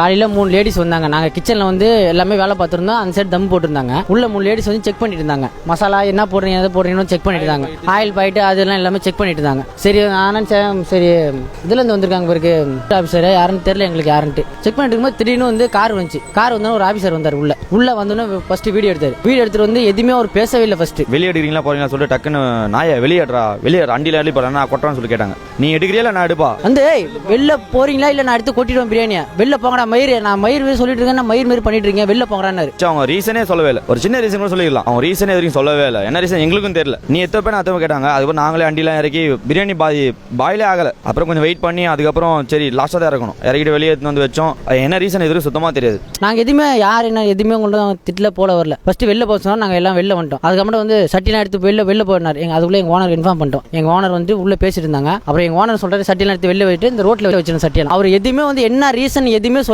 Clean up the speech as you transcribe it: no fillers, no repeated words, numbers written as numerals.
காலையில் 3 லேடிஸ் வந்தாங்க. நாங்கள் கிச்சனில் வந்து எல்லாமே வேலை பார்த்துருந்தோம். அந்த சைடு தம் போட்டிருந்தாங்க. உள்ள 3 லேடிஸ் வந்து செக் பண்ணிட்டு இருந்தாங்க. மசாலா என்ன போடுறீங்க எதை போடுறீங்கன்னு செக் பண்ணிட்டு இருந்தாங்க. ஆயில் பாயிட்டு அதெல்லாம் எல்லாமே செக் பண்ணிட்டு இருந்தாங்க. சரி நானும் சரி இதுலேருந்து வந்திருக்காங்க பிறகு ஆஃபீஸர் யாருன்னு தெரியல எங்களுக்கு யாருன்ட்டு செக் பண்ணிட்டு இருக்கும்போது திடீர்னு வந்து கார் வந்துச்சு. கார் வந்தோன்னு ஒரு ஆஃபீஸர் வந்தார். உள்ள வந்தோன்னே ஃபர்ஸ்ட் வீடியோ எடுத்துட்டு வந்து எதுவுமே அவர் பேசவே இல்லை. ஃபர்ஸ்ட் வெளியே எடுக்கிறீங்களா போறீங்களா சொல்லிட்டு டக்குன்னு நாயை வெளியேறா அண்டியில் அள்ளி போறேன் நான் கொட்டுறான்னு சொல்லி கேட்டாங்க. நீ எடுக்கிறியா நான் எடுப்பா வந்து வெளில போறீங்களா இல்லை நான் எடுத்து கொட்டிடுவேன் பிரியாணியை வெளில போங்கடா மயிர் நான் மயிர் சொல்லிட்டு இருக்கேன் நான் மயிர் பண்ணிட்டு இருக்கேன் வெளில போங்கடான்னு. அவங்க ரீசனே சொல்லவே இல்லை. ஒரு சின்ன ரீசன் கூட சொல்லிடலாம். அவங்க ரீசனே வரைக்கும் சொல்லவே இல்லை. என்ன ரீசன் எங்களுக்கும் தெரியல. நீ எத்தனை பேர் அத்தனை கேட்டாங்க. அதுக்கப்புறம் நாங்களே அண்டிலாம் இறக்கி பிரியாணி பாயிலே ஆகலை. அப்புறம் கொஞ்சம் வெயிட் பண்ணி அதுக்கப்புறம் சரி லாஸ்ட்டாக தான் இறக்கணும். இறக்கிட்டு வெளியே எடுத்து வந்து வச்சோம். என்ன ரீசன் எதுவும் சுத்தமாக தெரியாது. நாங்கள் எதுவுமே யார் என்ன எதுவுமே கொண்டு திட்டில் போல வரல. ஃபர்ஸ்ட் வெளில போக சொன்னால் நாங்கள் எல்லாம் வெளில வந்துட்டோம். அதுக்கப்புறம் வந்து சட்டிலாம் எடுத்து வெளில போயினார். அதுக்குள்ளே எங்கள் ஓனர் இன்ஃபார்ம் பண்ணிட்டோம். எங்கள் ஓனர் வந்து உள்ளே பேசிட்டு இருந்தாங்க. அப்புறம் எங்கள் ஓனர் சொல்கிறாரு சட்டிலாம் எடுத்து வெளில போயிட்டு இந்த ரோட்டில் வச்சிருந்த சட்டியெல்லாம் அவர் எதுவுமே வந்து என்ன ரீசன் எதுவுமே